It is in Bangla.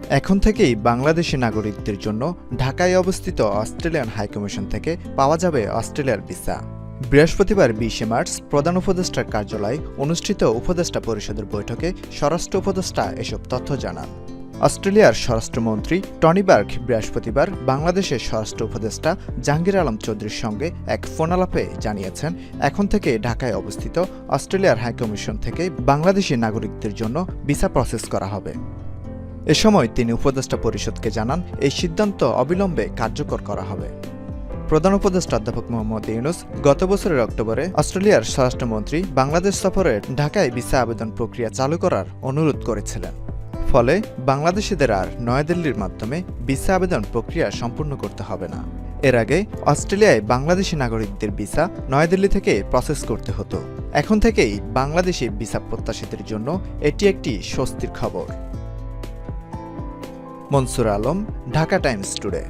এখন থেকেই বাংলাদেশি নাগরিকদের জন্য ঢাকায় অবস্থিত অস্ট্রেলিয়ান হাইকমিশন থেকে পাওয়া যাবে অস্ট্রেলিয়ার ভিসা। বৃহস্পতিবার 20 মার্চ প্রধান উপদেষ্টার কার্যালয়ে অনুষ্ঠিত উপদেষ্টা পরিষদের বৈঠকে স্বরাষ্ট্র উপদেষ্টা এসব তথ্য জানান। অস্ট্রেলিয়ার স্বরাষ্ট্রমন্ত্রী টনি বার্গ বৃহস্পতিবার বাংলাদেশের স্বরাষ্ট্র উপদেষ্টা জাহাঙ্গীর আলম চৌধুরীর সঙ্গে এক ফোনালাপে জানিয়েছেন, এখন থেকে ঢাকায় অবস্থিত অস্ট্রেলিয়ার হাইকমিশন থেকে বাংলাদেশি নাগরিকদের জন্য ভিসা প্রসেস করা হবে। এ সময় তিনি উপদেষ্টা পরিষদকে জানান, এই সিদ্ধান্ত অবিলম্বে কার্যকর করা হবে। প্রধান উপদেষ্টা অধ্যাপক মোহাম্মদ ইউনূস গত বছরের অক্টোবরে অস্ট্রেলিয়ার স্বরাষ্ট্রমন্ত্রী বাংলাদেশ সফরে ঢাকায় ভিসা আবেদন প্রক্রিয়া চালু করার অনুরোধ করেছিলেন। ফলে বাংলাদেশিদের আর নয়াদিল্লির মাধ্যমে ভিসা আবেদন প্রক্রিয়া সম্পূর্ণ করতে হবে না। এর আগে অস্ট্রেলিয়ায় বাংলাদেশি নাগরিকদের ভিসা নয়াদিল্লি থেকে প্রসেস করতে হতো। এখন থেকেই বাংলাদেশি ভিসা প্রত্যাশীদের জন্য এটি একটি স্বস্তির খবর। Mansur Alam, Dhaka Times today.